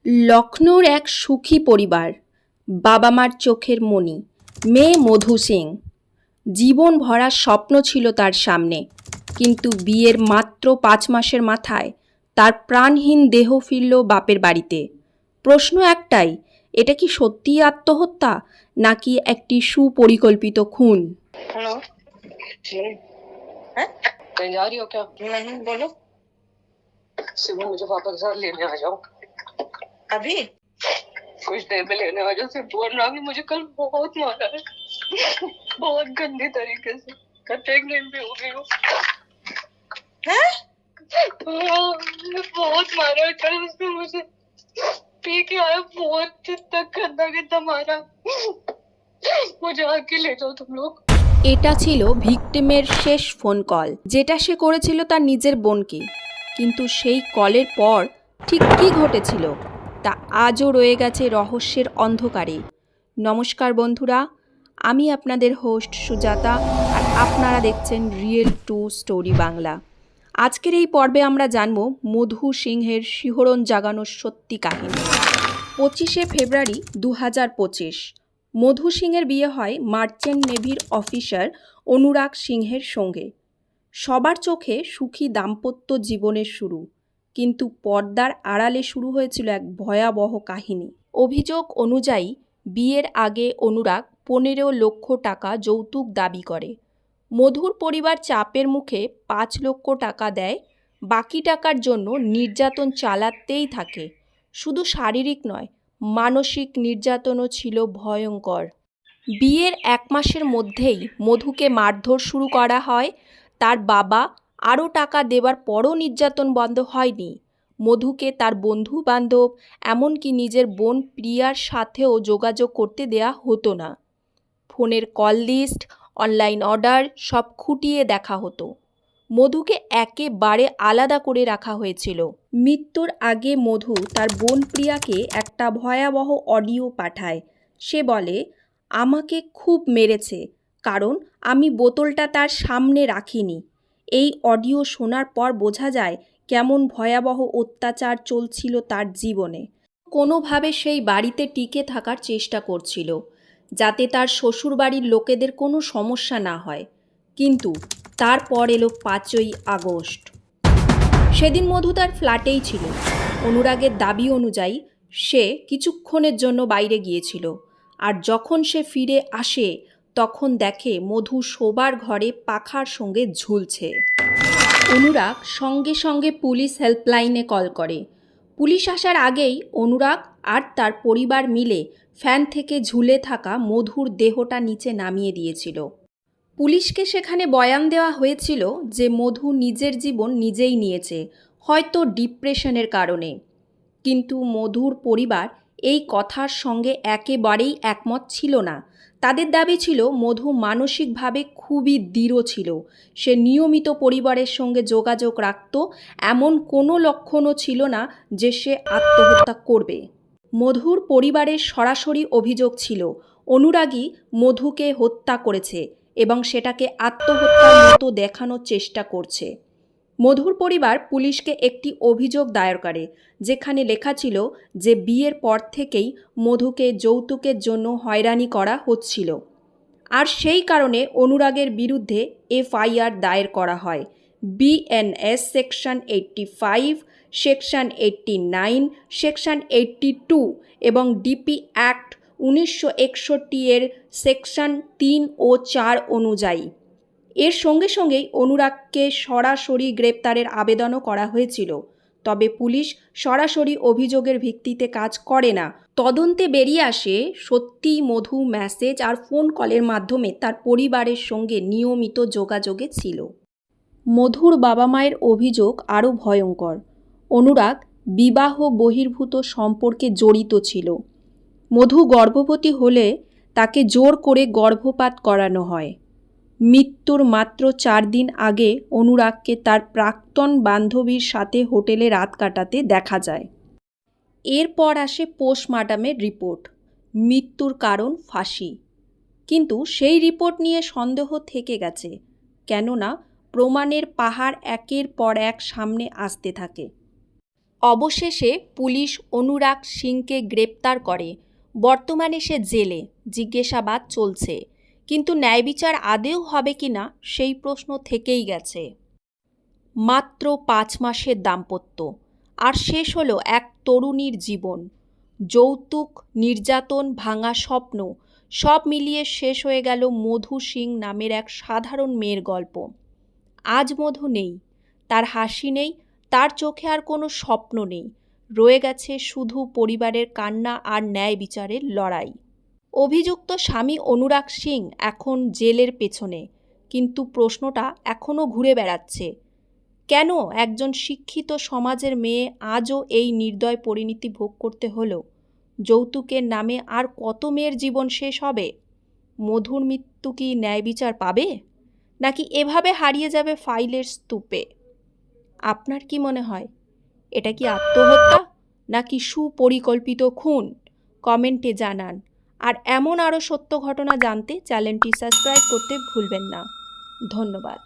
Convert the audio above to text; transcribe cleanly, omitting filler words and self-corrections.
লখনৌর এক সুখী পরিবার, বাবা মার চোখের মণি, মেয়ে মধু সিং। জীবন ভরা স্বপ্ন ছিল তার সামনে, কিন্তু বিয়ের মাত্র 5 মাসের মাথায় তার প্রাণহীন দেহ ফিরল বাপের বাড়িতে। প্রশ্ন একটাই, এটা কি সত্যিই আত্মহত্যা নাকি একটি সুপরিকল্পিত খুন? हेलो हैं? कहीं जा रही हो क्या? नहीं, बोलो। सिमरन, मुझे पापा के साथ लेने आ जाओ। अभी कुछ देर में लेने आ जाओ। सिर्फ बोलना कि मुझे कल बहुत मारा है, बहुत गंदी तरीके से। प्रेग्नेंट भी हो गई हूँ। हैं? बहुत मारा है कल उसने मुझे। पी के आया, बहुत तक गंदा गंदा मारा। मुझे आके ले जाओ तुम लोग। এটা ছিল ভিকটিমের শেষ ফোন কল, যেটা সে করেছিল তার নিজের বোনকে। কিন্তু সেই কলের পর ঠিক কী ঘটেছিল তা আজও রয়ে গেছে রহস্যের অন্ধকারে। নমস্কার বন্ধুরা, আমি আপনাদের হোস্ট সুজাতা, আর আপনারা দেখছেন রিয়েল টু স্টোরি বাংলা। আজকের এই পর্বে আমরা জানব মধু সিংহের শিহরণ জাগানো সত্যি কাহিনী। 25শে ফেব্রুয়ারি 2025 মধু সিংয়ের বিয়ে হয় মার্চেন্ট নেভির অফিসার অনুরাগ সিংহের সঙ্গে। সবার চোখে সুখী দাম্পত্য জীবনের শুরু, কিন্তু পর্দার আড়ালে শুরু হয়েছিল এক ভয়াবহ কাহিনী। অভিযোগ অনুযায়ী বিয়ের আগে অনুরাগ 15 লক্ষ টাকা যৌতুক দাবি করে। মধুর পরিবার চাপের মুখে 5 লক্ষ টাকা দেয়। বাকি টাকার জন্য নির্যাতন চালাতেই থাকে। শুধু শারীরিক নয়, মানসিক নির্যাতনও ছিল ভয়ঙ্কর। বিয়ের 1 মাসের মধ্যেই মধুকে মারধর শুরু করা হয়। তার বাবা আরও টাকা দেওয়ার পরও নির্যাতন বন্ধ হয়নি। মধুকে তার বন্ধু বান্ধব, এমনকি নিজের বোন প্রিয়ার সাথেও যোগাযোগ করতে দেয়া হতো না। ফোনের কল লিস্ট, অনলাইন অর্ডার সব খুঁটিয়ে দেখা হতো। মধুকে একেবারে আলাদা করে রাখা হয়েছিল। মৃত্যুর আগে মধু তার বোন প্রিয়াকে একটা ভয়াবহ অডিও পাঠায়। সে বলে, আমাকে খুব মেরেছে, কারণ আমি বোতলটা তার সামনে রাখিনি। এই অডিও শোনার পর বোঝা যায় কেমন ভয়াবহ অত্যাচার চলছিল তার জীবনে। কোনোভাবে সেই বাড়িতে টিকে থাকার চেষ্টা করছিল, যাতে তার শ্বশুরবাড়ির লোকেদের কোনো সমস্যা না হয়। কিন্তু তারপর এলো 5ই আগস্ট। সেদিন মধু তার ফ্ল্যাটেই ছিল। অনুরাগের দাবি অনুযায়ী সে কিছুক্ষণের জন্য বাইরে গিয়েছিল, আর যখন সে ফিরে আসে তখন দেখে মধু শোবার ঘরে পাখার সঙ্গে ঝুলছে। অনুরাগ সঙ্গে সঙ্গে পুলিশ হেল্পলাইনে কল করে। পুলিশ আসার আগেই অনুরাগ আর তার পরিবার মিলে ফ্যান থেকে ঝুলে থাকা মধুর দেহটা নিচে নামিয়ে দিয়েছিল। পুলিশকে সেখানে বয়ান দেওয়া হয়েছিল যে মধু নিজের জীবন নিজেই নিয়েছে, হয়তো ডিপ্রেশনের কারণে। কিন্তু মধুর পরিবার এই কথার সঙ্গে একেবারেই একমত ছিল না। তাদের দাবি ছিল মধু মানসিকভাবে খুবই দৃঢ় ছিল। সে নিয়মিত পরিবারের সঙ্গে যোগাযোগ রাখত, এমন কোনো লক্ষণও ছিল না যে সে আত্মহত্যা করবে। মধুর পরিবারের সরাসরি অভিযোগ ছিল অনুরাগী মধুকে হত্যা করেছে এবং সেটাকে আত্মহত্যার মতো দেখানোর চেষ্টা করছে। মধুর পরিবার পুলিশকে একটি অভিযোগ দায়ের করে, যেখানে লেখা ছিল যে বিয়ের পর থেকেই মধুকে যৌতুকের জন্য হয়রানি করা হচ্ছিল। আর সেই কারণে অনুরাগের বিরুদ্ধে এফআইআর দায়ের করা হয়। বিএনএস সেকশন 85, সেকশন 89, সেকশন 82 এবং ডিপি অ্যাক্ট 1961 এর সেকশন 3 ও 4 অনুযায়ী। এর সঙ্গে সঙ্গেই অনুরাগকে সরাসরি গ্রেপ্তারের আবেদনও করা হয়েছিল। তবে পুলিশ সরাসরি অভিযোগের ভিত্তিতে কাজ করে না। তদন্তে বেরিয়ে আসে সত্যিই মধু মেসেজ আর ফোন কলের মাধ্যমে তার পরিবারের সঙ্গে নিয়মিত যোগাযোগে ছিল। মধুর বাবা মায়ের অভিযোগ আরও ভয়ঙ্কর। অনুরাগ বিবাহ বহির্ভূত সম্পর্কে জড়িত ছিল। মধু গর্ভবতী হলে তাকে জোর করে গর্ভপাত করানো হয়। মৃত্যুর মাত্র 4 দিন আগে অনুরাগকে তার প্রাক্তন বান্ধবীর সাথে হোটেলে রাত কাটাতে দেখা যায়। এরপর আসে পোস্টমর্টমের রিপোর্ট। মৃত্যুর কারণ ফাঁসি, কিন্তু সেই রিপোর্ট নিয়ে সন্দেহ থেকে গেছে, কেননা প্রমাণের পাহাড় একের পর এক সামনে আসতে থাকে। অবশেষে পুলিশ অনুরাগ সিংকে গ্রেপ্তার করে। বর্তমানে সে জেলে, জিজ্ঞাসাবাদ চলছে। কিন্তু ন্যায় বিচার আদেও হবে কিনা সেই প্রশ্ন থেকেই গেছে। মাত্র 5 মাসের দাম্পত্য, আর শেষ হলো এক তরুণীর জীবন। যৌতুক, নির্যাতন, ভাঙা স্বপ্ন সব মিলিয়ে শেষ হয়ে গেল মধু সিং নামের এক সাধারণ মেয়ের গল্প। আজ মধু নেই, তার হাসি নেই, তার চোখে আর কোনো স্বপ্ন নেই। রয়ে গেছে শুধু পরিবারের কান্না আর ন্যায় বিচারের লড়াই। অভিযুক্ত স্বামী অনুরাগ সিং এখন জেলের পেছনে, কিন্তু প্রশ্নটা এখনও ঘুরে বেড়াচ্ছে, কেন একজন শিক্ষিত সমাজের মেয়ে আজও এই নির্দয় পরিণতি ভোগ করতে হলো? যৌতুকের নামে আর কত মেয়ের জীবন শেষ হবে? মধুর মৃত্যু কি ন্যায় বিচার পাবে, নাকি এভাবে হারিয়ে যাবে ফাইলের স্তূপে? আপনার কি মনে হয়, এটা কি আত্মহত্যা নাকি সুপরিকল্পিত খুন? কমেন্টে জানান। আর এমন আরও সত্য ঘটনা জানতে চ্যানেলটি সাবস্ক্রাইব করতে ভুলবেন না। ধন্যবাদ।